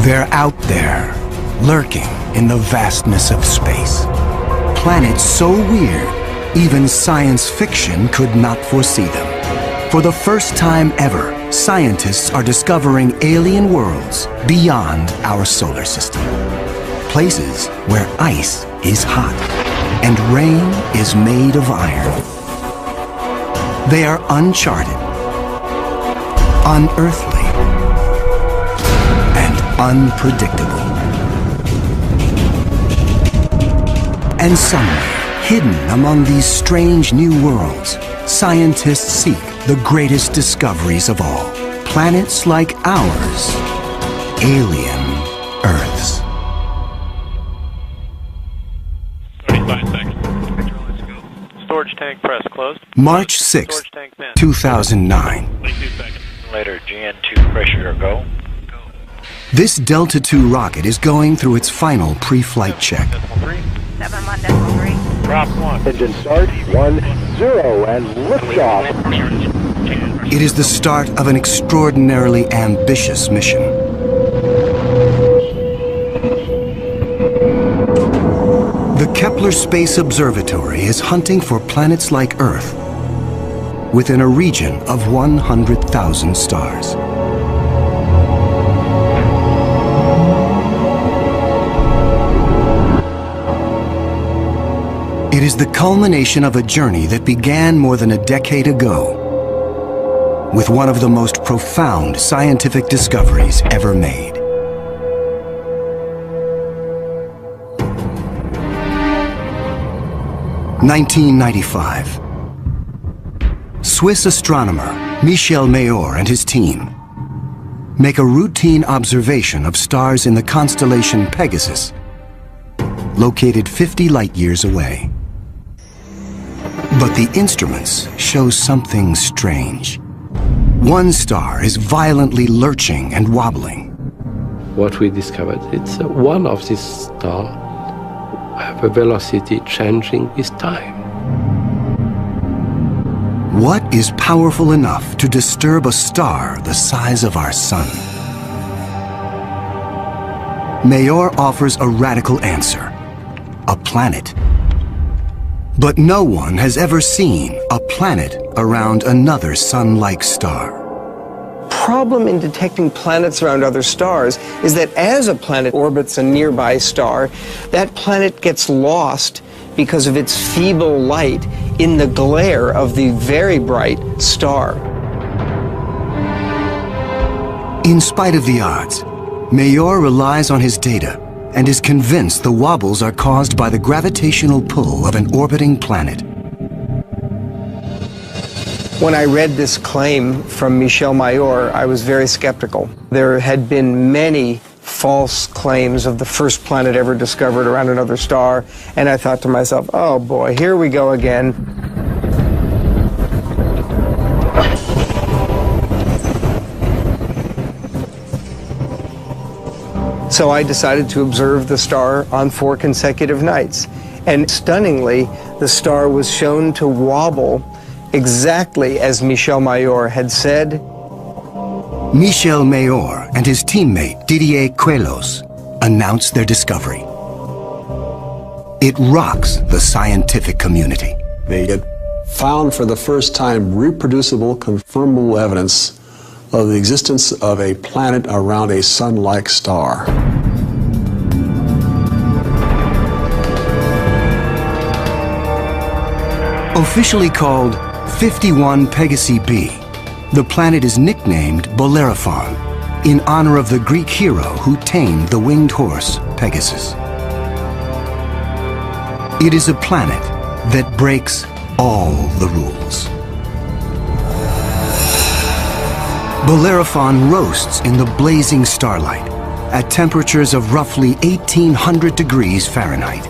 They're out there, lurking in the vastness of space. Planets so weird, even science fiction could not foresee them. For the first time ever, scientists are discovering alien worlds beyond our solar system. Places where ice is hot and rain is made of iron. They are uncharted, unearthly, and unpredictable. And somewhere, hidden among these strange new worlds, scientists seek the greatest discoveries of all. Planets like ours, alien Earths. 35 seconds. Let's go. Storage tank press closed. March 6, 2009. 22 seconds. Later, GN2 pressure go. This Delta II rocket is going through its final pre-flight check. 71.3. Drop 1. Engine start, 1, 0, and liftoff. It is the start of an extraordinarily ambitious mission. The Kepler Space Observatory is hunting for planets like Earth within a region of 100,000 stars. It is the culmination of a journey that began more than a decade ago with one of the most profound scientific discoveries ever made. (1995). Swiss astronomer Michel Mayor and his team make a routine observation of stars in the constellation Pegasus, located 50 light-years away. But the instruments show something strange. One star is violently lurching and wobbling. What we discovered, it's one of these stars have a velocity changing with time. What is powerful enough to disturb a star the size of our sun? Mayor offers a radical answer: a planet. But no one has ever seen a planet around another sun-like star. Problem in detecting planets around other stars is that as a planet orbits a nearby star, that planet gets lost because of its feeble light in the glare of the very bright star. In spite of the odds, Mayor relies on his data and is convinced the wobbles are caused by the gravitational pull of an orbiting planet. When I read this claim from Michel Mayor, I was very skeptical. There had been many false claims of the first planet ever discovered around another star, and I thought to myself, oh boy, here we go again. So I decided to observe the star on 4 consecutive nights. And stunningly, the star was shown to wobble exactly as Michel Mayor had said. Michel Mayor and his teammate Didier Queloz announced their discovery. It rocks the scientific community. They had found for the first time reproducible, confirmable evidence of the existence of a planet around a sun-like star. Officially called 51 Pegasi b, the planet is nicknamed Bellerophon in honor of the Greek hero who tamed the winged horse Pegasus. It is a planet that breaks all the rules. Bellerophon roasts in the blazing starlight at temperatures of roughly 1800 degrees Fahrenheit.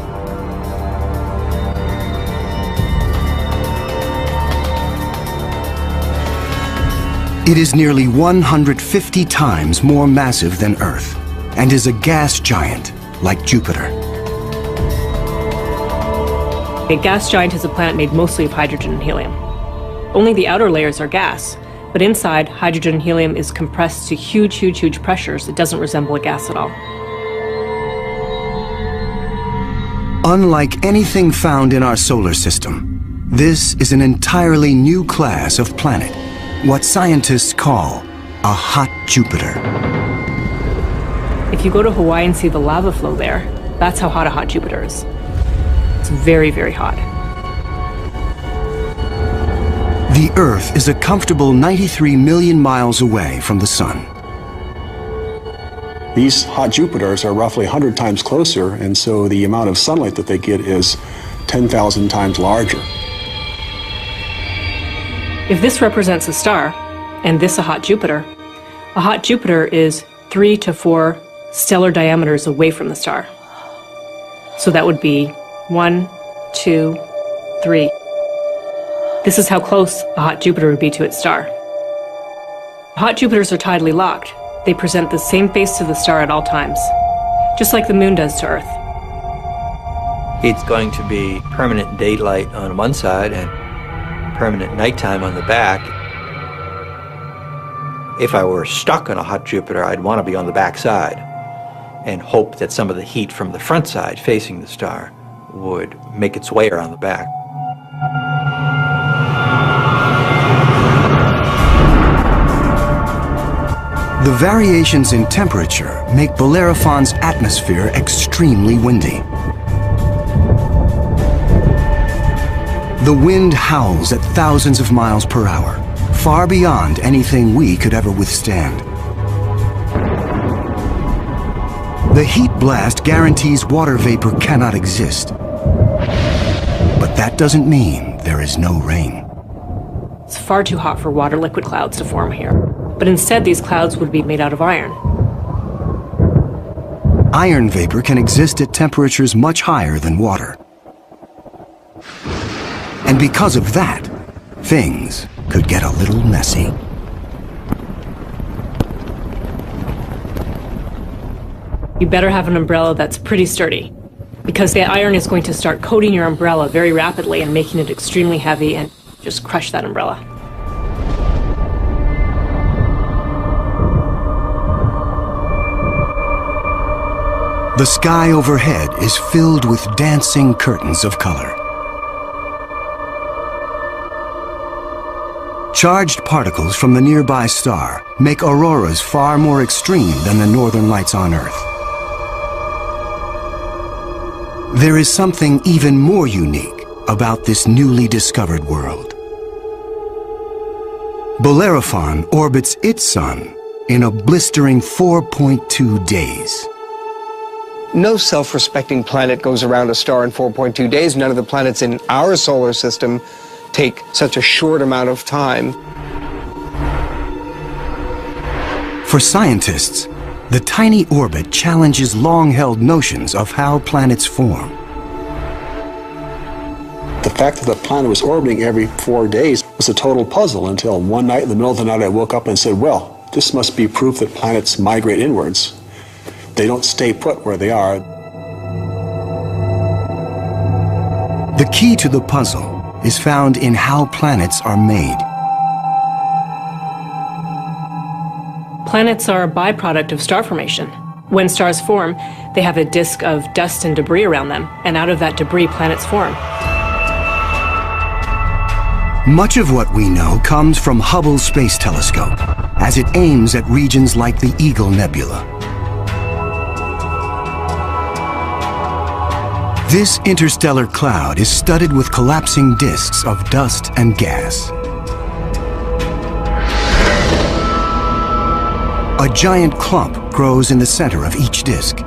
It is nearly 150 times more massive than Earth and is a gas giant like Jupiter. A gas giant is a planet made mostly of hydrogen and helium. Only the outer layers are gas, But inside, hydrogen and helium is compressed to huge, huge, huge pressures. It doesn't resemble a gas at all. Unlike anything found in our solar system, this is an entirely new class of planet, what scientists call a hot Jupiter. If you go to Hawaii and see the lava flow there, that's how hot a hot Jupiter is. It's very, very hot. The Earth is a comfortable 93 million miles away from the Sun. These hot Jupiters are roughly 100 times closer, and so the amount of sunlight that they get is 10,000 times larger. If this represents a star, and this a hot Jupiter is 3 to 4 stellar diameters away from the star. So that would be 1, 2, 3. This is how close a hot Jupiter would be to its star. Hot Jupiters are tidally locked. They present the same face to the star at all times, just like the moon does to Earth. It's going to be permanent daylight on one side and permanent nighttime on the back. If I were stuck on a hot Jupiter, I'd want to be on the back side and hope that some of the heat from the front side facing the star would make its way around the back. The variations in temperature make Bellerophon's atmosphere extremely windy. The wind howls at thousands of miles per hour, far beyond anything we could ever withstand. The heat blast guarantees water vapor cannot exist. But that doesn't mean there is no rain. It's far too hot for water liquid clouds to form here. But instead, these clouds would be made out of iron. Iron vapor can exist at temperatures much higher than water. And because of that, things could get a little messy. You better have an umbrella that's pretty sturdy, because the iron is going to start coating your umbrella very rapidly and making it extremely heavy and just crush that umbrella. The sky overhead is filled with dancing curtains of color. Charged particles from the nearby star make auroras far more extreme than the northern lights on Earth. There is something even more unique about this newly discovered world. Bellerophon orbits its sun in a blistering 4.2 days. No self-respecting planet goes around a star in 4.2 days. None of the planets in our solar system take such a short amount of time. For scientists, the tiny orbit challenges long-held notions of how planets form. The fact that the planet was orbiting every 4 days was a total puzzle until one night in the middle of the night I woke up and said, well, this must be proof that planets migrate inwards. They don't stay put where they are. The key to the puzzle is found in how planets are made. Planets are a byproduct of star formation. When stars form, they have a disk of dust and debris around them, and out of that debris, planets form. Much of what we know comes from Hubble's Space Telescope, as it aims at regions like the Eagle Nebula. This interstellar cloud is studded with collapsing disks of dust and gas. A giant clump grows in the center of each disk.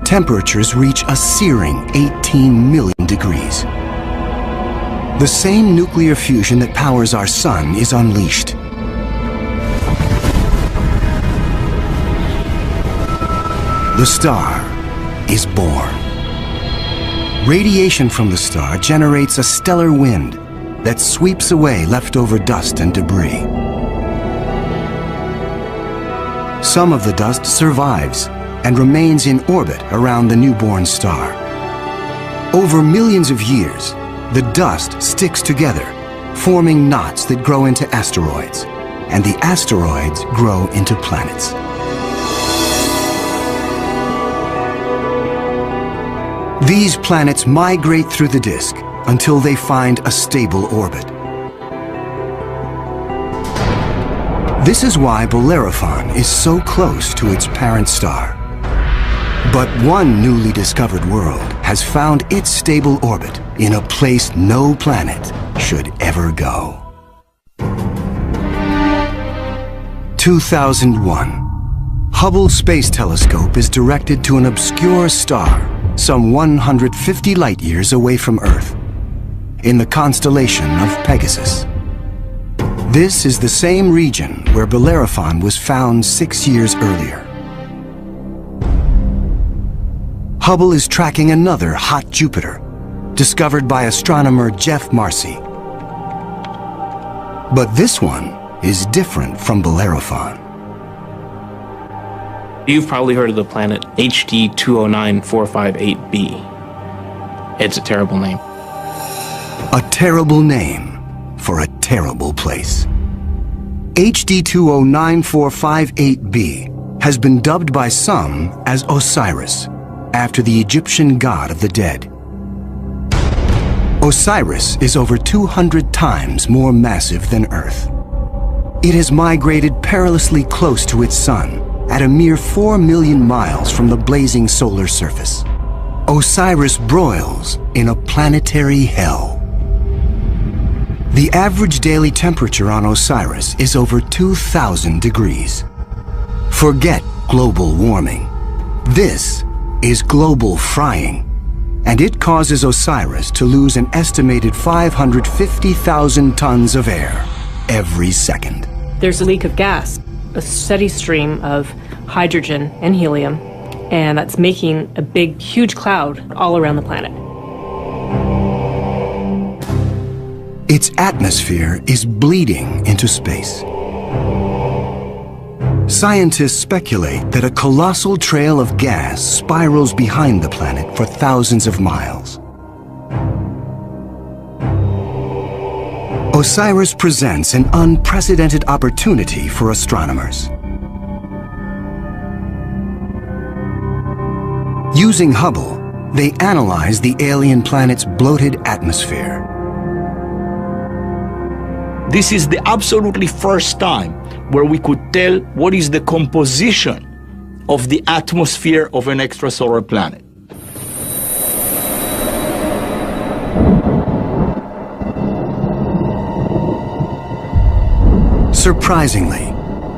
Temperatures reach a searing 18 million degrees. The same nuclear fusion that powers our sun is unleashed. The star is born. Radiation from the star generates a stellar wind that sweeps away leftover dust and debris. Some of the dust survives and remains in orbit around the newborn star. Over millions of years, the dust sticks together, forming knots that grow into asteroids, and the asteroids grow into planets. These planets migrate through the disk until they find a stable orbit. This is why Bellerophon is so close to its parent star. But one newly discovered world has found its stable orbit in a place no planet should ever go. 2001. Hubble Space Telescope is directed to an obscure star some 150 light-years away from Earth, in the constellation of Pegasus. This is the same region where Bellerophon was found 6 years earlier. Hubble is tracking another hot Jupiter, discovered by astronomer Jeff Marcy. But this one is different from Bellerophon. You've probably heard of the planet HD 209458b. It's a terrible name. A terrible name for a terrible place. HD 209458b has been dubbed by some as Osiris, after the Egyptian god of the dead. Osiris is over 200 times more massive than Earth. It has migrated perilously close to its sun, at a mere 4 million miles from the blazing solar surface. Osiris broils in a planetary hell. The average daily temperature on Osiris is over 2,000 degrees. Forget global warming. This is global frying, and it causes Osiris to lose an estimated 550,000 tons of air every second. There's a leak of gas, a steady stream of hydrogen and helium, and that's making a big, huge cloud all around the planet. Its atmosphere is bleeding into space. Scientists speculate that a colossal trail of gas spirals behind the planet for thousands of miles. Osiris presents an unprecedented opportunity for astronomers. Using Hubble, they analyze the alien planet's bloated atmosphere. This is the absolutely first time where we could tell what is the composition of the atmosphere of an extrasolar planet. Surprisingly,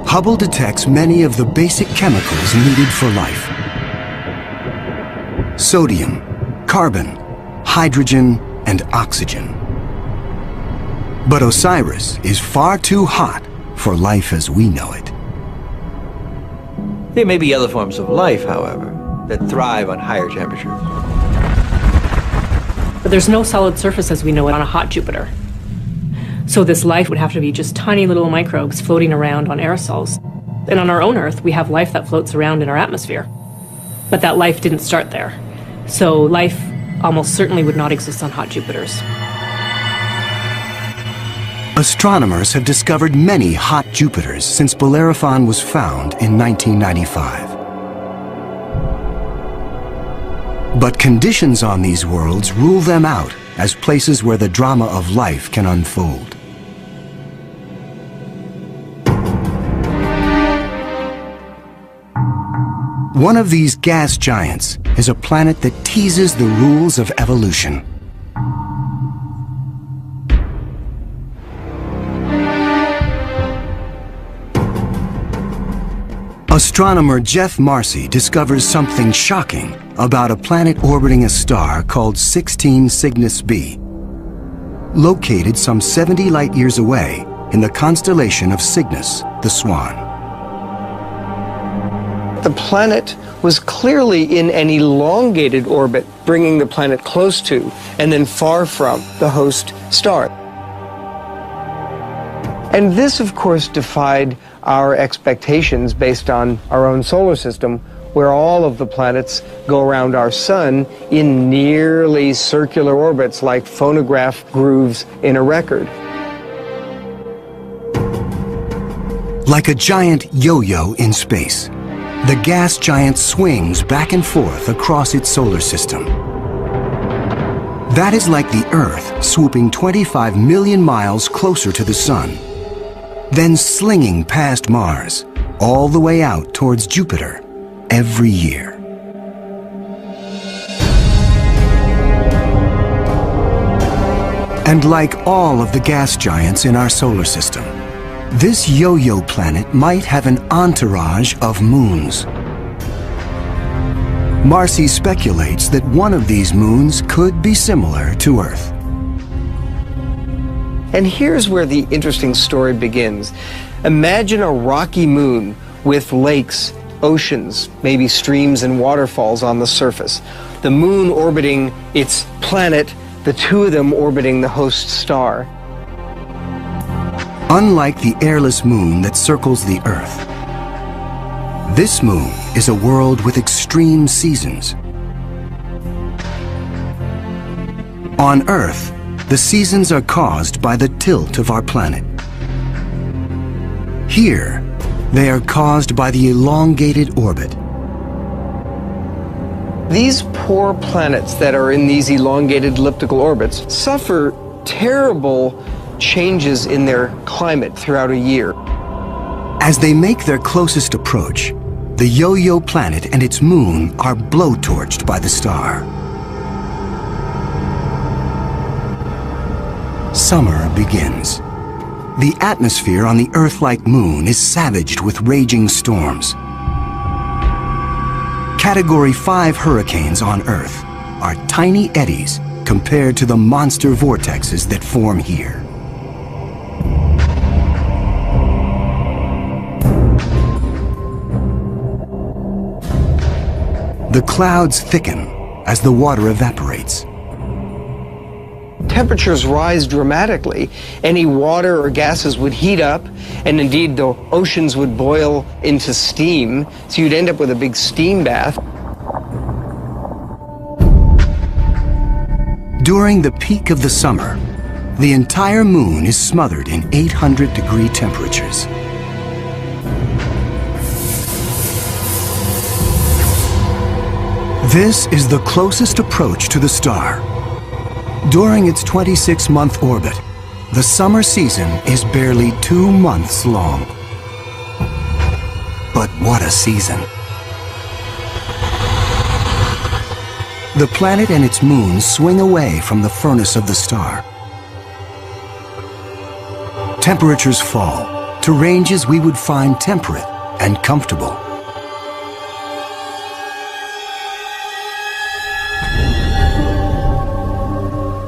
Hubble detects many of the basic chemicals needed for life. Sodium, carbon, hydrogen, and oxygen. But Osiris is far too hot for life as we know it. There may be other forms of life, however, that thrive on higher temperatures. But there's no solid surface as we know it on a hot Jupiter. So this life would have to be just tiny little microbes floating around on aerosols. And on our own Earth, we have life that floats around in our atmosphere. But that life didn't start there. So life almost certainly would not exist on hot Jupiters. Astronomers have discovered many hot Jupiters since Bellerophon was found in 1995. But conditions on these worlds rule them out as places where the drama of life can unfold. One of these gas giants is a planet that teases the rules of evolution. Astronomer Jeff Marcy discovers something shocking about a planet orbiting a star called 16 Cygnus b, located some 70 light-years away in the constellation of Cygnus, the Swan. The planet was clearly in an elongated orbit, bringing the planet close to and then far from the host star. And this, of course, defied our expectations based on our own solar system, where all of the planets go around our sun in nearly circular orbits like phonograph grooves in a record. Like a giant yo-yo in space, the gas giant swings back and forth across its solar system. That is like the Earth swooping 25 million miles closer to the Sun, then slinging past Mars, all the way out towards Jupiter every year. And like all of the gas giants in our solar system, this yo-yo planet might have an entourage of moons. Marcy speculates that one of these moons could be similar to Earth. And here's where the interesting story begins. Imagine a rocky moon with lakes, oceans, maybe streams and waterfalls on the surface. The moon orbiting its planet, the two of them orbiting the host star. Unlike the airless moon that circles the Earth, this moon is a world with extreme seasons. On Earth, the seasons are caused by the tilt of our planet. Here, they are caused by the elongated orbit. These poor planets that are in these elongated elliptical orbits suffer terrible changes in their climate throughout a year. As they make their closest approach, the yo-yo planet and its moon are blowtorched by the star. Summer begins. The atmosphere on the Earth-like moon is savaged with raging storms. Category 5 hurricanes on Earth are tiny eddies compared to the monster vortexes that form here. The clouds thicken as the water evaporates. Temperatures rise dramatically. Any water or gases would heat up, and indeed the oceans would boil into steam, so you'd end up with a big steam bath. During the peak of the summer, the entire moon is smothered in 800-degree temperatures. This is the closest approach to the star. During its 26-month orbit, the summer season is barely 2 months long. But what a season! The planet and its moon swing away from the furnace of the star. Temperatures fall to ranges we would find temperate and comfortable.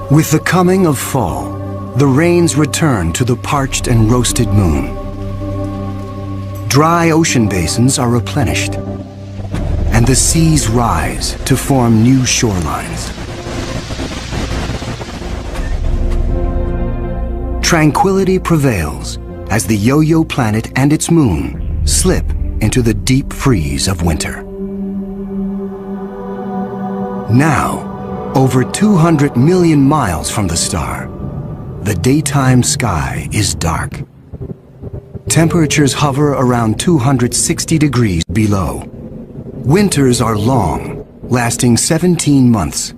With the coming of fall, the rains return to the parched and roasted moon. Dry ocean basins are replenished, and the seas rise to form new shorelines. Tranquility prevails as the yo-yo planet and its moon slip into the deep freeze of winter. Now, over 200 million miles from the star, the daytime sky is dark. Temperatures hover around 260 degrees below. Winters are long, lasting 17 months.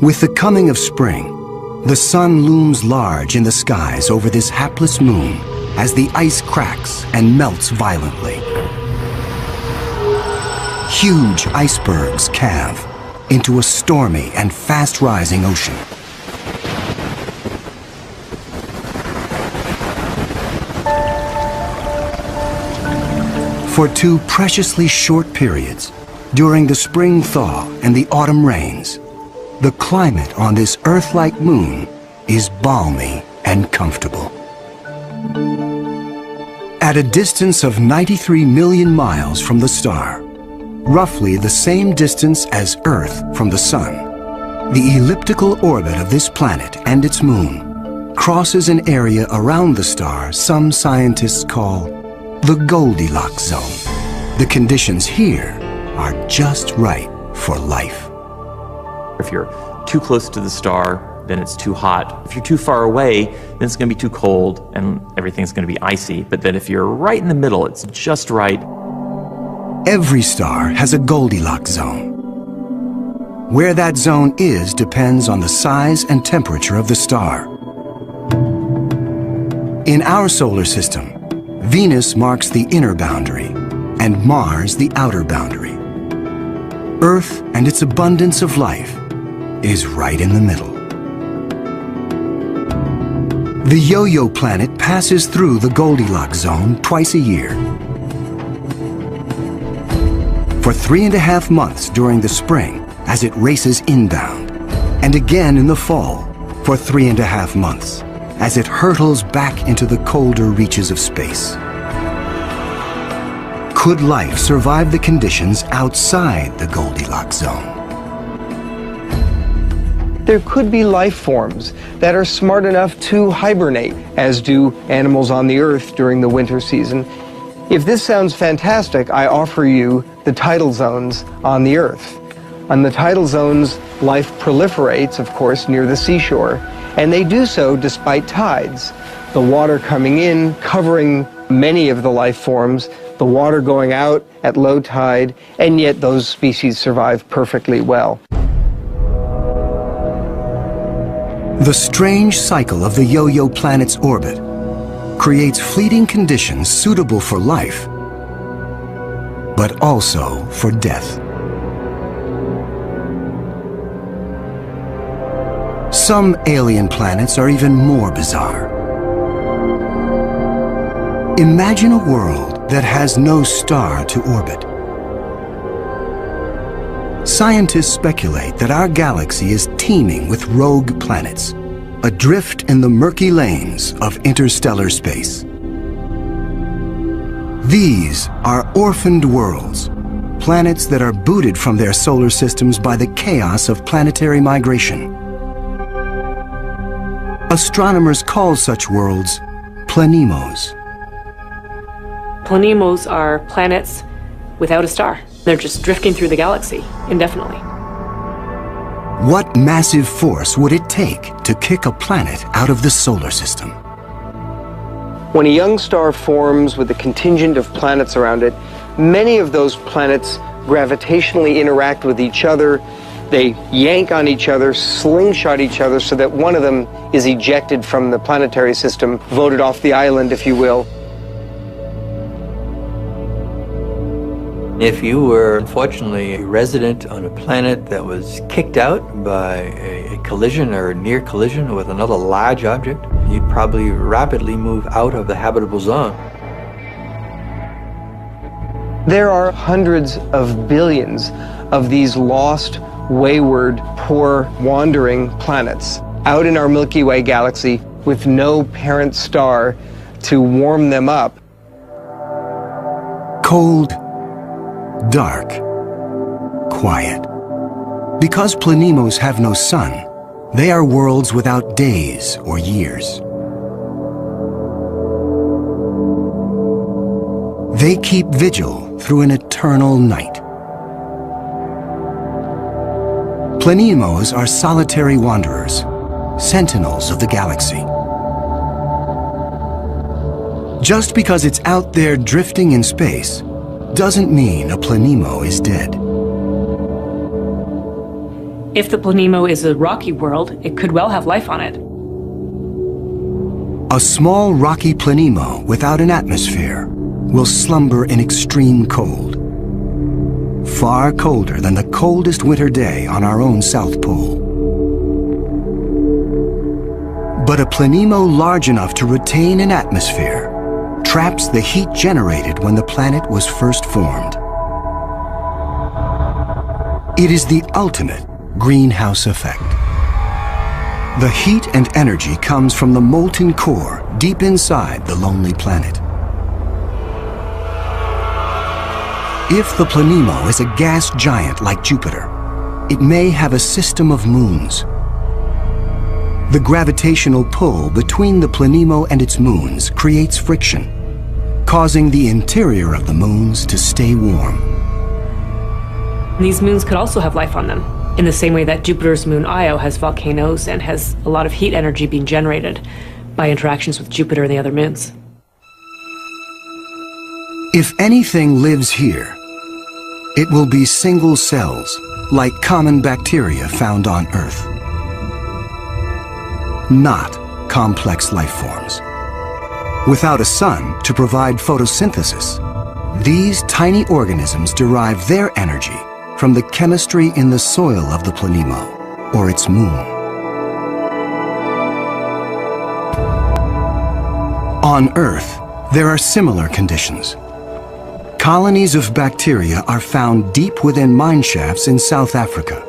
With the coming of spring, the sun looms large in the skies over this hapless moon as the ice cracks and melts violently. Huge icebergs calve into a stormy and fast-rising ocean. For 2 preciously short periods, during the spring thaw and the autumn rains, the climate on this Earth-like moon is balmy and comfortable. At a distance of 93 million miles from the star, roughly the same distance as Earth from the Sun, the elliptical orbit of this planet and its moon crosses an area around the star some scientists call the Goldilocks zone. The conditions here are just right for life. If you're too close to the star, then it's too hot. If you're too far away, then it's going to be too cold and everything's going to be icy. But then if you're right in the middle, it's just right. Every star has a Goldilocks zone. Where that zone is depends on the size and temperature of the star. In our solar system, Venus marks the inner boundary and Mars the outer boundary. Earth and its abundance of life is right in the middle. The Yo-Yo planet passes through the Goldilocks zone twice a year. For 3.5 months during the spring as it races inbound, and again in the fall for 3.5 months as it hurtles back into the colder reaches of space. Could life survive the conditions outside the Goldilocks zone? There could be life forms that are smart enough to hibernate, as do animals on the Earth during the winter season. If this sounds fantastic, I offer you the tidal zones on the Earth. On the tidal zones, life proliferates, of course, near the seashore, and they do so despite tides. The water coming in, covering many of the life forms, the water going out at low tide, and yet those species survive perfectly well. The strange cycle of the Yo-Yo planet's orbit creates fleeting conditions suitable for life, but also for death. Some alien planets are even more bizarre. Imagine a world that has no star to orbit. Scientists speculate that our galaxy is teeming with rogue planets, adrift in the murky lanes of interstellar space. These are orphaned worlds, planets that are booted from their solar systems by the chaos of planetary migration. Astronomers call such worlds planemos. Planemos are planets without a star. They're just drifting through the galaxy indefinitely. What massive force would it take to kick a planet out of the solar system? When a young star forms with a contingent of planets around it, many of those planets gravitationally interact with each other. They yank on each other, slingshot each other, so that one of them is ejected from the planetary system, voted off the island, if you will. If you were, unfortunately, a resident on a planet that was kicked out by a collision or a near collision with another large object, you'd probably rapidly move out of the habitable zone. There are hundreds of billions of these lost, wayward, poor, wandering planets out in our Milky Way galaxy with no parent star to warm them up. Cold, dark, quiet. Because planemos have no sun, they are worlds without days or years. They keep vigil through an eternal night. Planemos are solitary wanderers, sentinels of the galaxy. Just because it's out there drifting in space doesn't mean a planemo is dead. If the planemo is a rocky world, it could well have life on it. A small rocky planemo without an atmosphere will slumber in extreme cold, far colder than the coldest winter day on our own South Pole. But a planemo large enough to retain an atmosphere traps the heat generated when the planet was first formed. It is the ultimate greenhouse effect. The heat and energy comes from the molten core deep inside the lonely planet. If the planemo is a gas giant like Jupiter, it may have a system of moons. The gravitational pull between the planemo and its moons creates friction. causing the interior of the moons to stay warm. These moons could also have life on them, in the same way that Jupiter's moon Io has volcanoes and has a lot of heat energy being generated by interactions with Jupiter and the other moons. If anything lives here, it will be single cells, like common bacteria found on Earth. Not complex life forms. Without a sun to provide photosynthesis, these tiny organisms derive their energy from the chemistry in the soil of the planemo, or its moon. On Earth, there are similar conditions. Colonies of bacteria are found deep within mine shafts in South Africa.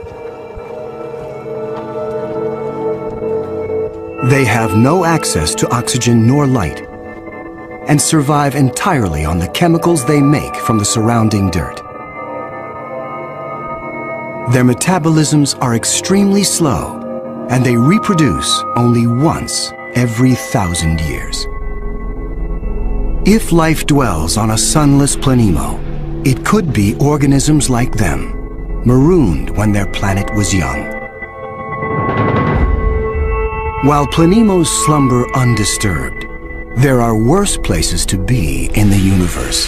They have no access to oxygen nor light, and survive entirely on the chemicals they make from the surrounding dirt. Their metabolisms are extremely slow, and they reproduce only once every 1,000 years. If life dwells on a sunless planemo, it could be organisms like them, marooned when their planet was young. While planemos slumber undisturbed, there are worse places to be in the universe.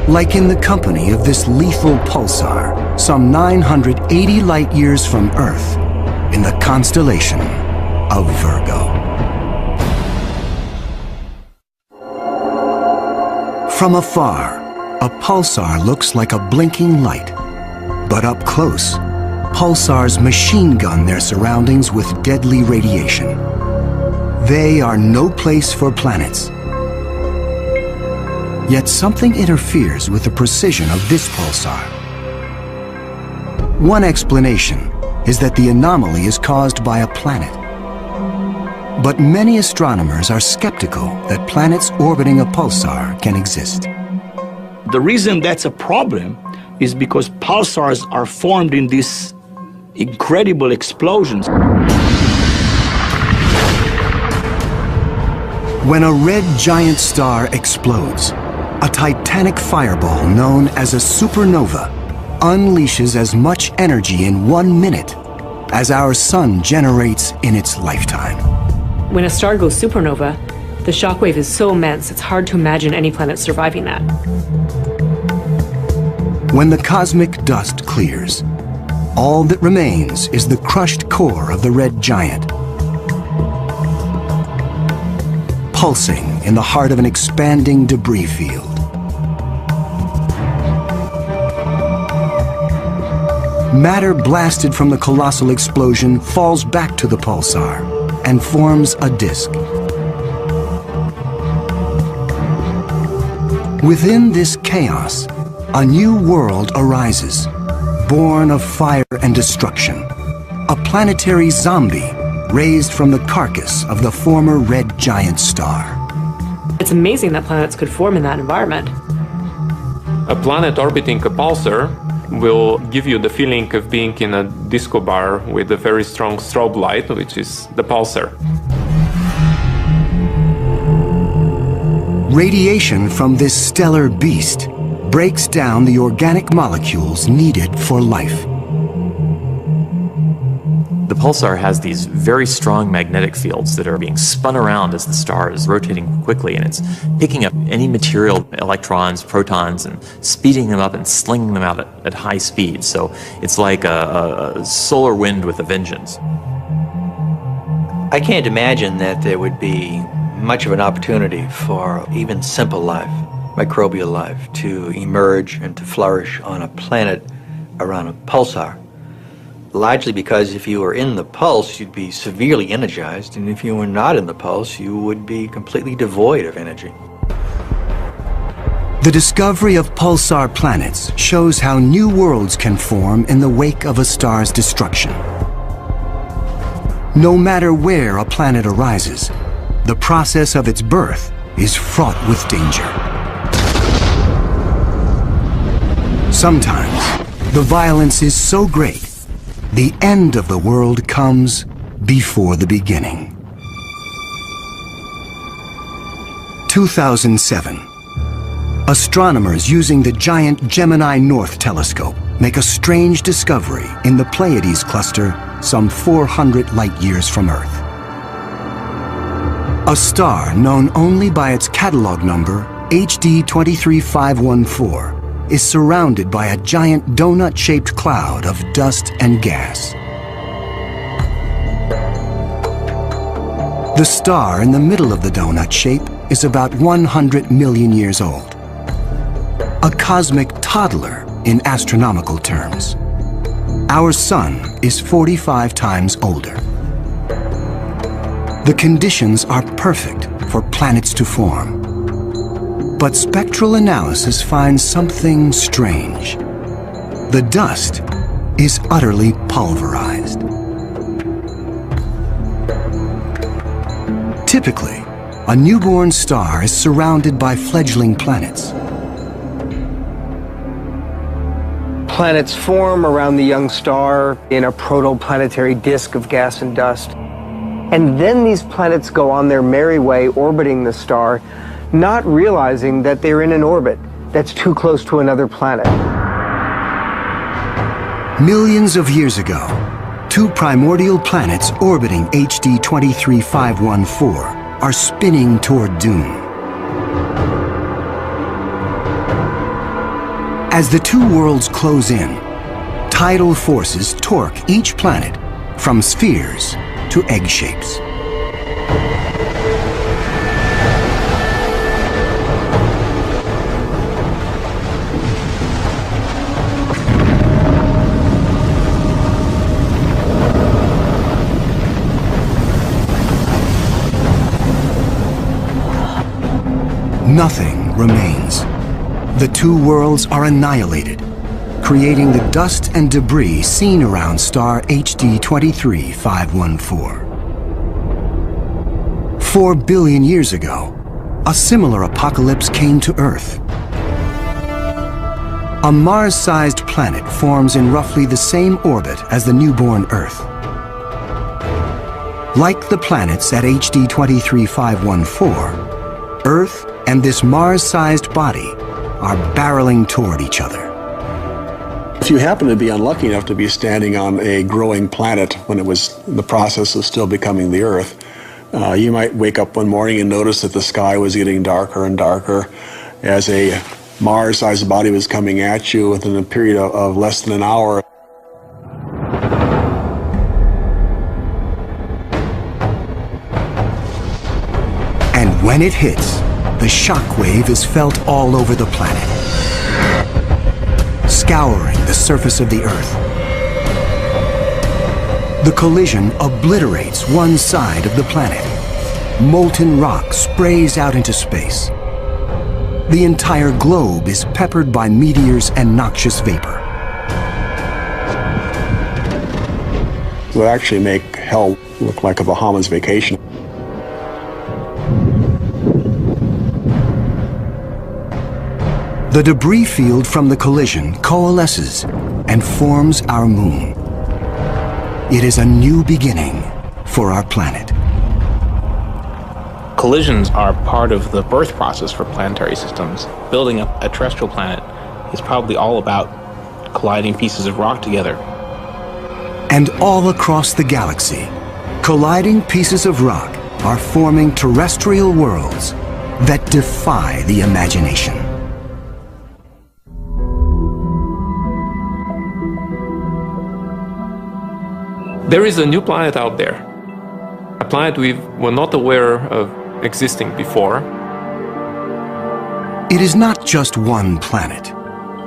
Like in the company of this lethal pulsar, some 980 light years from Earth, in the constellation of Virgo. From afar, a pulsar looks like a blinking light, but up close, pulsars machine gun their surroundings with deadly radiation. They are no place for planets. Yet something interferes with the precision of this pulsar. One explanation is that the anomaly is caused by a planet. But many astronomers are skeptical that planets orbiting a pulsar can exist. The reason that's a problem is because pulsars are formed in these incredible explosions. When a red giant star explodes, a titanic fireball known as a supernova unleashes as much energy in 1 minute as our sun generates in its lifetime. When a star goes supernova, the shockwave is so immense it's hard to imagine any planet surviving that. When the cosmic dust clears, all that remains is the crushed core of the red giant, pulsing in the heart of an expanding debris field. Matter blasted from the colossal explosion falls back to the pulsar and forms a disk. Within this chaos, a new world arises, born of fire and destruction, a planetary zombie raised from the carcass of the former red giant star. It's amazing that planets could form in that environment. A planet orbiting a pulsar will give you the feeling of being in a disco bar with a very strong strobe light, which is the pulsar. Radiation from this stellar beast breaks down the organic molecules needed for life. The pulsar has these very strong magnetic fields that are being spun around as the star is rotating quickly, and it's picking up any material, electrons, protons, and speeding them up and slinging them out at high speed. So it's like a solar wind with a vengeance. I can't imagine that there would be much of an opportunity for even simple life, microbial life, to emerge and to flourish on a planet around a pulsar. Largely because if you were in the pulse, you'd be severely energized, and if you were not in the pulse, you would be completely devoid of energy. The discovery of pulsar planets shows how new worlds can form in the wake of a star's destruction. No matter where a planet arises, the process of its birth is fraught with danger. Sometimes, the violence is so great, the end of the world comes before the beginning. 2007, Astronomers using the giant Gemini North telescope make a strange discovery in the Pleiades cluster some 400 light-years from Earth. A star known only by its catalog number, HD 23514, is surrounded by a giant donut-shaped cloud of dust and gas. The star in the middle of the donut shape is about 100 million years old. A cosmic toddler in astronomical terms. Our sun is 45 times older. The conditions are perfect for planets to form. But spectral analysis finds something strange. The dust is utterly pulverized. Typically, a newborn star is surrounded by fledgling planets. Planets form around the young star in a protoplanetary disk of gas and dust. And then these planets go on their merry way orbiting the star, not realizing that they're in an orbit that's too close to another planet. Millions of years ago, two primordial planets orbiting HD 23514 are spinning toward doom. As the two worlds close in, tidal forces torque each planet from spheres to egg shapes. Nothing remains. The two worlds are annihilated, creating the dust and debris seen around star HD 23514. 4 billion years ago, a similar apocalypse came to Earth. A Mars-sized planet forms in roughly the same orbit as the newborn Earth. Like the planets at HD 23514, Earth and this Mars-sized body are barreling toward each other. If you happen to be unlucky enough to be standing on a growing planet when it was in the process of still becoming the Earth, you might wake up one morning and notice that the sky was getting darker and darker as a Mars-sized body was coming at you within a period of less than an hour. And when it hits, the shock wave is felt all over the planet, scouring the surface of the Earth. The collision obliterates one side of the planet. Molten rock sprays out into space. The entire globe is peppered by meteors and noxious vapor. It would actually make hell look like a Bahamas vacation. The debris field from the collision coalesces and forms our moon. It is a new beginning for our planet. Collisions are part of the birth process for planetary systems. Building up a terrestrial planet is probably all about colliding pieces of rock together. And all across the galaxy, colliding pieces of rock are forming terrestrial worlds that defy the imagination. There is a new planet out there, a planet we were not aware of existing before. It is not just one planet.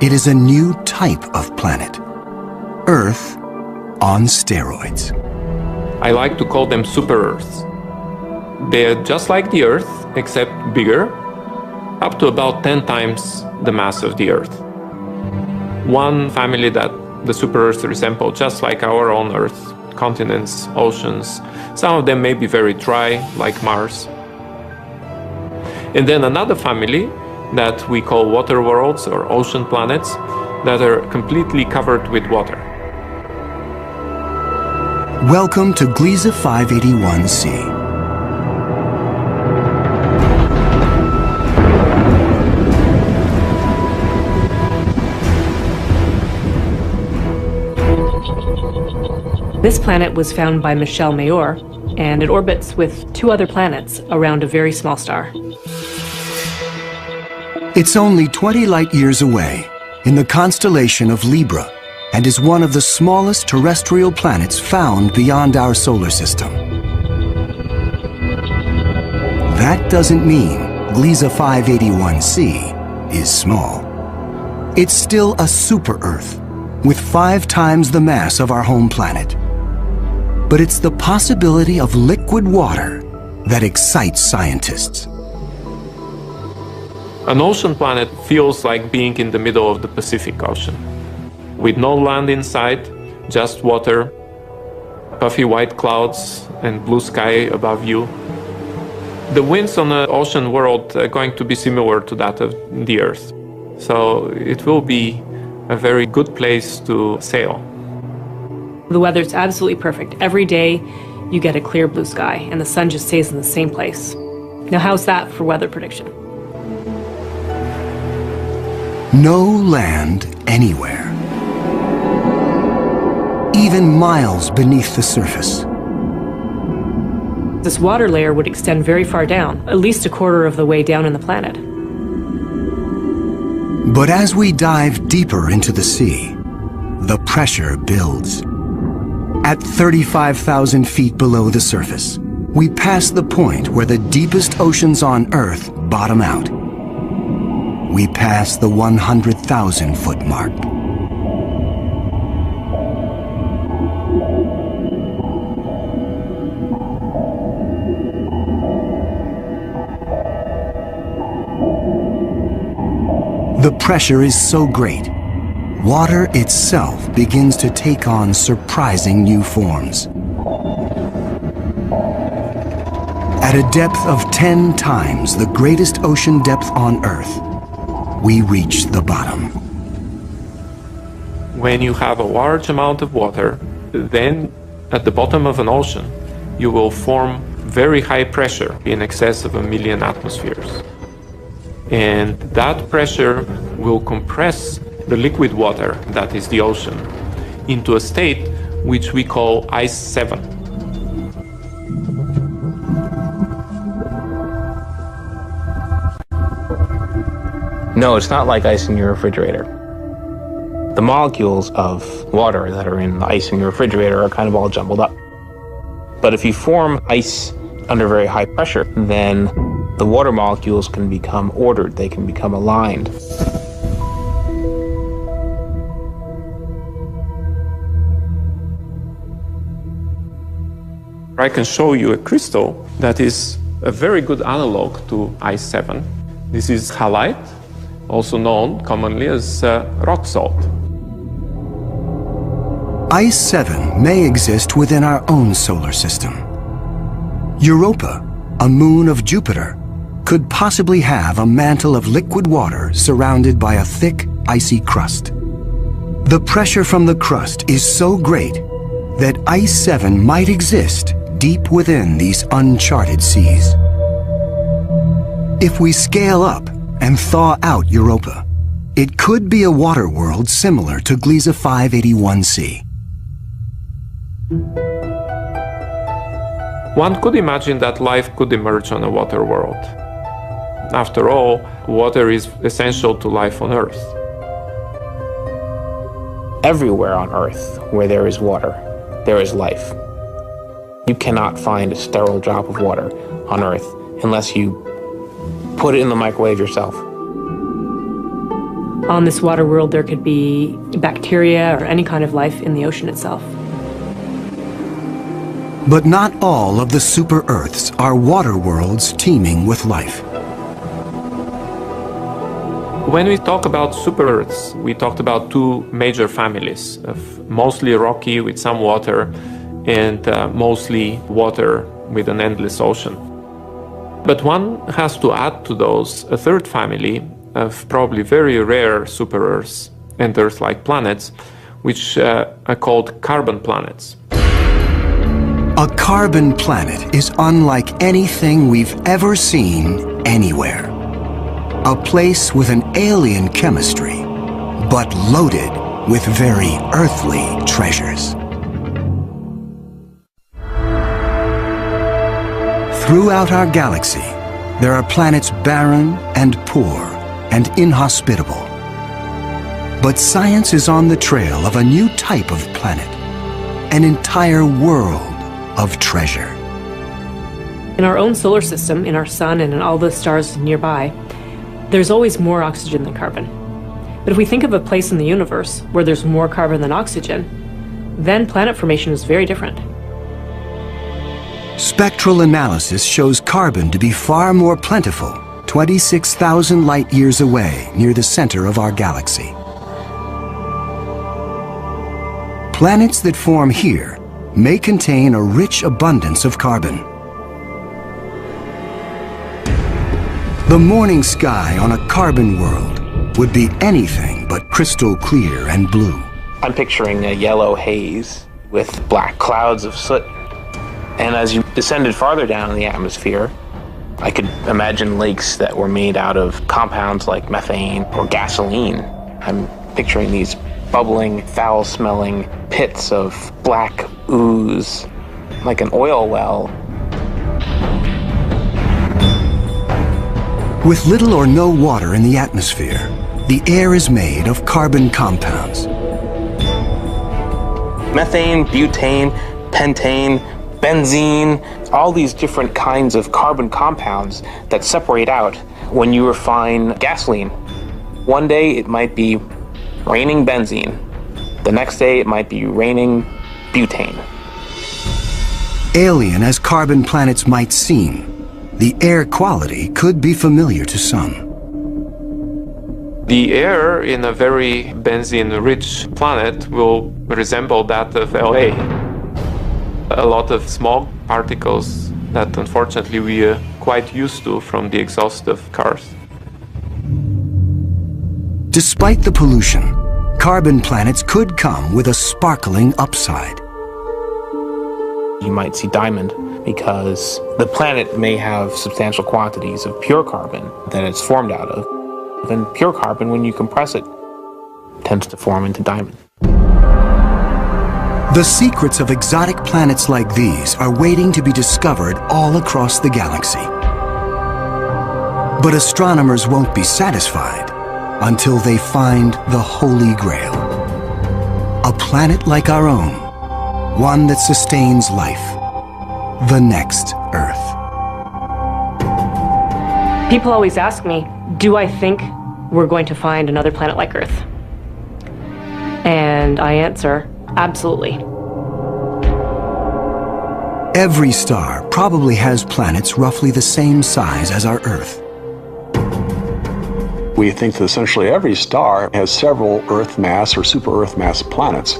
It is a new type of planet. Earth on steroids. I like to call them super Earths. They're just like the Earth, except bigger, up to about 10 times the mass of the Earth. One family that the super Earths resemble just like our own Earth. Continents, oceans. Some of them may be very dry, like Mars. And then another family that we call water worlds or ocean planets that are completely covered with water. Welcome to Gliese 581c. This planet was found by Michel Mayor, and it orbits with 2 other planets around a very small star. It's only 20 light years away in the constellation of Libra and is one of the smallest terrestrial planets found beyond our solar system. That doesn't mean Gliese 581c is small. It's still a super-Earth with 5 times the mass of our home planet. But it's the possibility of liquid water that excites scientists. An ocean planet feels like being in the middle of the Pacific Ocean, with no land in sight, just water, puffy white clouds and blue sky above you. The winds on the ocean world are going to be similar to that of the Earth. So it will be a very good place to sail. The weather's absolutely perfect. Every day you get a clear blue sky and the sun just stays in the same place. Now how's that for weather prediction? No land anywhere. Even miles beneath the surface. This water layer would extend very far down, at least a quarter of the way down in the planet. But as we dive deeper into the sea, the pressure builds. At 35,000 feet below the surface, we pass the point where the deepest oceans on Earth bottom out. We pass the 100,000-foot mark. The pressure is so great, water itself begins to take on surprising new forms. At a depth of 10 times the greatest ocean depth on Earth, we reach the bottom. When you have a large amount of water, then at the bottom of an ocean, you will form very high pressure in excess of 1 million atmospheres. And that pressure will compress the liquid water, that is the ocean, into a state which we call ice 7. No, it's not like ice in your refrigerator. The molecules of water that are in the ice in your refrigerator are kind of all jumbled up. But if you form ice under very high pressure, then the water molecules can become ordered, they can become aligned. I can show you a crystal that is a very good analog to ice 7. This is halite, also known commonly as rock salt. Ice 7 may exist within our own solar system. Europa, a moon of Jupiter, could possibly have a mantle of liquid water surrounded by a thick, icy crust. The pressure from the crust is so great that Ice 7 might exist deep within these uncharted seas. If we scale up and thaw out Europa, it could be a water world similar to Gliese 581c. One could imagine that life could emerge on a water world. After all, water is essential to life on Earth. Everywhere on Earth where there is water, there is life. You cannot find a sterile drop of water on Earth unless you put it in the microwave yourself. On this water world, there could be bacteria or any kind of life in the ocean itself. But not all of the super-Earths are water worlds teeming with life. When we talk about super-Earths, we talked about 2 major families of mostly rocky with some water and mostly water with an endless ocean. But one has to add to those a 3rd family of probably very rare super-Earths and Earth-like planets, which are called carbon planets. A carbon planet is unlike anything we've ever seen anywhere. A place with an alien chemistry, but loaded with very earthly treasures. Throughout our galaxy, there are planets barren and poor and inhospitable. But science is on the trail of a new type of planet, an entire world of treasure. In our own solar system, in our sun and in all the stars nearby, there's always more oxygen than carbon. But if we think of a place in the universe where there's more carbon than oxygen, then planet formation is very different. Spectral analysis shows carbon to be far more plentiful, 26,000 light-years away near the center of our galaxy. Planets that form here may contain a rich abundance of carbon. The morning sky on a carbon world would be anything but crystal clear and blue. I'm picturing a yellow haze with black clouds of soot. And as you descended farther down in the atmosphere, I could imagine lakes that were made out of compounds like methane or gasoline. I'm picturing these bubbling, foul-smelling pits of black ooze, like an oil well. With little or no water in the atmosphere, the air is made of carbon compounds. Methane, butane, pentane, benzene, all these different kinds of carbon compounds that separate out when you refine gasoline. One day it might be raining benzene. The next day it might be raining butane. Alien as carbon planets might seem, the air quality could be familiar to some. The air in a very benzene-rich planet will resemble that of LA. A lot of small particles that unfortunately we are quite used to from the exhaust of cars. Despite the pollution, carbon planets could come with a sparkling upside. You might see diamond because the planet may have substantial quantities of pure carbon that it's formed out of. And pure carbon, when you compress it, tends to form into diamond. The secrets of exotic planets like these are waiting to be discovered all across the galaxy. But astronomers won't be satisfied until they find the Holy Grail. A planet like our own, one that sustains life, the next Earth. People always ask me, do I think we're going to find another planet like Earth? And I answer, absolutely. Every star probably has planets roughly the same size as our Earth. We think that essentially every star has several Earth mass or super Earth mass planets.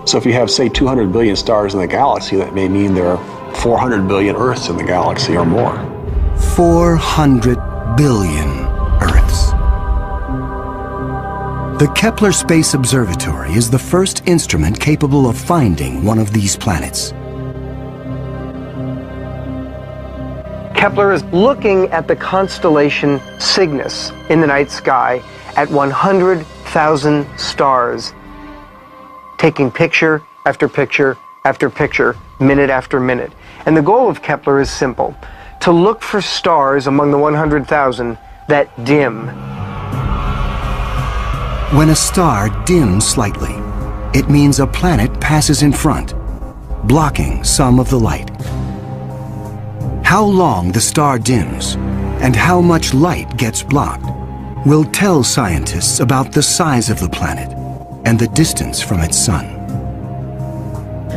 So if you have, say, 200 billion stars in the galaxy, that may mean there are 400 billion Earths in the galaxy or more. 400 billion Earths. The Kepler Space Observatory is the first instrument capable of finding one of these planets. Kepler is looking at the constellation Cygnus in the night sky at 100,000 stars, taking picture after picture after picture, minute after minute. And the goal of Kepler is simple: to look for stars among the 100,000 that dim. When a star dims slightly, it means a planet passes in front, blocking some of the light. How long the star dims and how much light gets blocked will tell scientists about the size of the planet and the distance from its sun.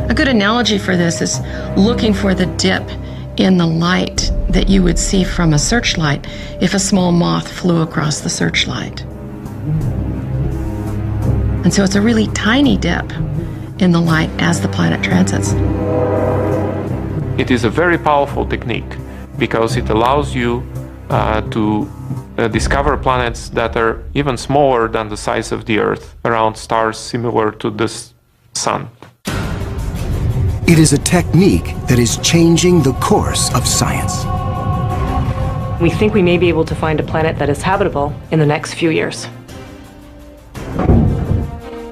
A good analogy for this is looking for the dip in the light that you would see from a searchlight if a small moth flew across the searchlight. And so it's a really tiny dip in the light as the planet transits. It is a very powerful technique because it allows you to discover planets that are even smaller than the size of the Earth, around stars similar to the Sun. It is a technique that is changing the course of science. We think we may be able to find a planet that is habitable in the next few years.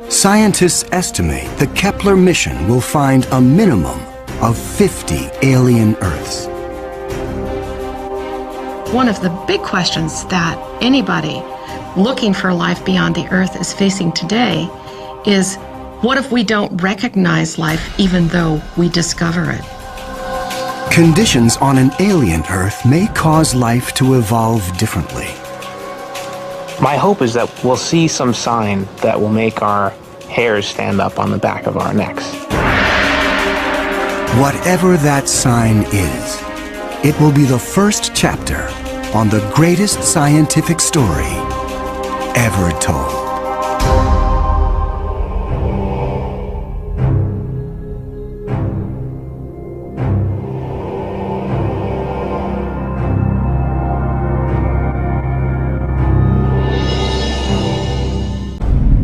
Scientists estimate the Kepler mission will find a minimum of 50 alien Earths. one of the big questions that anybody looking for life beyond the Earth is facing today is, what if we don't recognize life even though we discover it? Conditions on an alien Earth may cause life to evolve differently. My hope is that we'll see some sign that will make our hairs stand up on the back of our necks. Whatever that sign is, it will be the first chapter on the greatest scientific story ever told.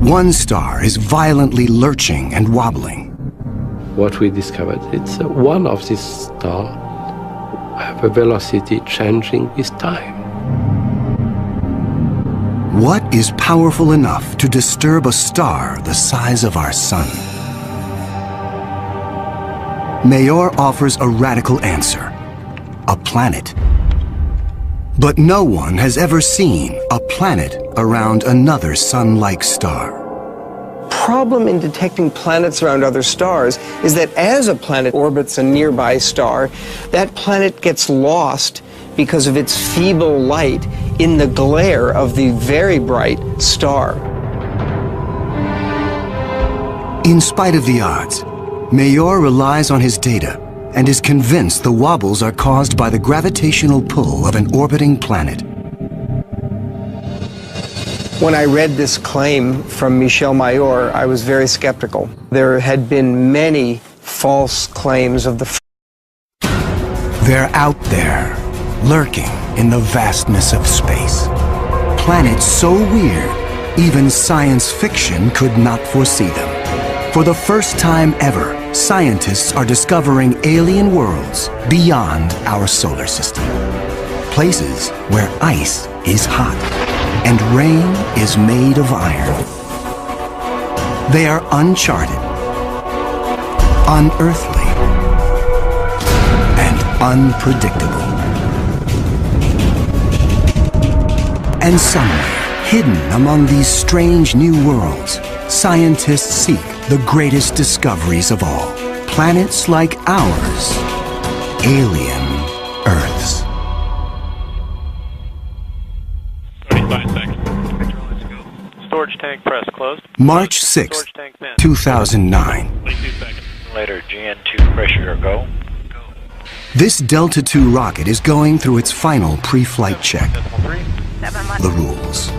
One star is violently lurching and wobbling. What we discovered, it's one of these stars have a velocity changing with time. What is powerful enough to disturb a star the size of our sun? Mayor offers a radical answer: a planet. But no one has ever seen a planet around another sun-like star. Problem in detecting planets around other stars is that as a planet orbits a nearby star, that planet gets lost because of its feeble light in the glare of the very bright star. In spite of the odds, Mayor relies on his data and is convinced the wobbles are caused by the gravitational pull of an orbiting planet. When I read this claim from Michel Mayor, I was very skeptical. There had been many false claims of the... They're out there, lurking in the vastness of space. Planets so weird, even science fiction could not foresee them. For the first time ever, scientists are discovering alien worlds beyond our solar system. Places where ice is hot and rain is made of iron. They are uncharted, unearthly, and unpredictable. And somewhere, hidden among these strange new worlds, scientists seek the greatest discoveries of all. Planets like ours, alien Earths. 35 seconds. Let's go. Storage tank press closed. March 6, 2009. 22 seconds. Later, GN2 pressure go. This Delta II rocket is going through its final pre-flight check. The rules.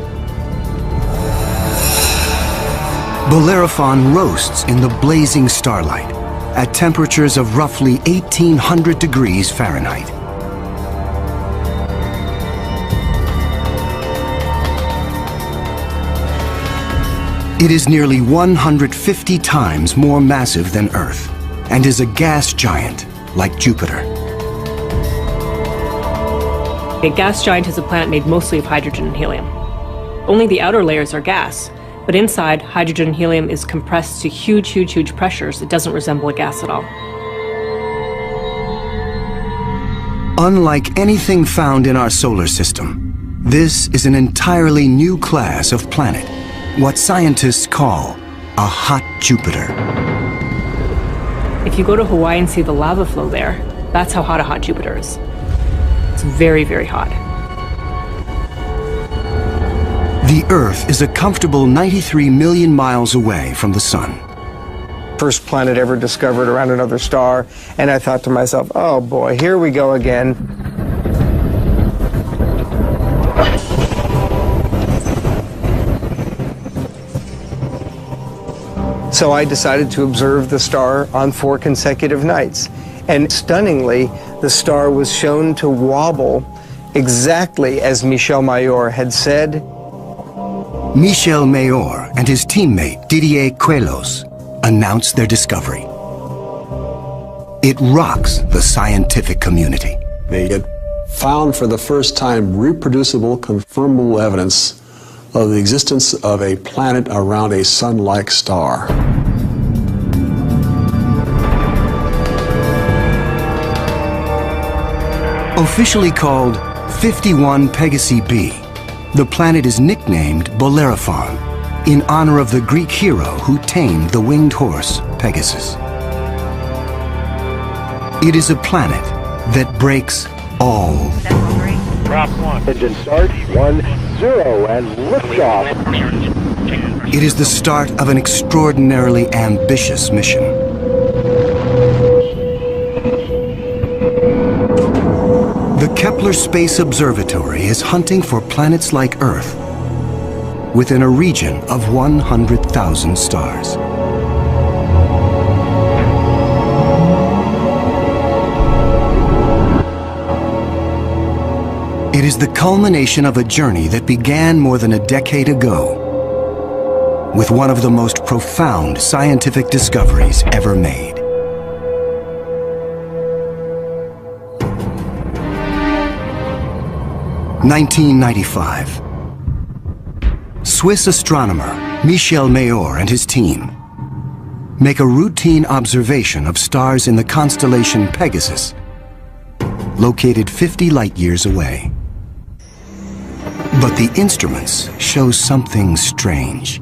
Bellerophon roasts in the blazing starlight at temperatures of roughly 1,800 degrees Fahrenheit. It is nearly 150 times more massive than Earth and is a gas giant like Jupiter. A gas giant is a planet made mostly of hydrogen and helium. Only the outer layers are gas, but inside, hydrogen and helium is compressed to huge, huge, huge pressures. It doesn't resemble a gas at all. Unlike anything found in our solar system, this is an entirely new class of planet, what scientists call a hot Jupiter. If you go to Hawaii and see the lava flow there, that's how hot a hot Jupiter is. It's very, very hot. The Earth is a comfortable 93 million miles away from the Sun. First planet ever discovered around another star, and I thought to myself, oh boy, here we go again. So I decided to observe the star on 4 consecutive nights. And stunningly, the star was shown to wobble exactly as Michel Mayor had said. Michel Mayor and his teammate Didier Queloz announced their discovery. It rocks the scientific community. They had found for the first time reproducible, confirmable evidence of the existence of a planet around a sun-like star. Officially called 51 Pegasi b. The planet is nicknamed Bellerophon in honor of the Greek hero who tamed the winged horse, Pegasus. It is a planet that breaks all. Prop 1. Engine start, 1, 0, and liftoff. It is the start of an extraordinarily ambitious mission. The Kepler Space Observatory is hunting for planets like Earth within a region of 100,000 stars. It is the culmination of a journey that began more than a decade ago with one of the most profound scientific discoveries ever made. (1995). Swiss astronomer Michel Mayor and his team make a routine observation of stars in the constellation Pegasus, located 50 light-years away. But the instruments show something strange.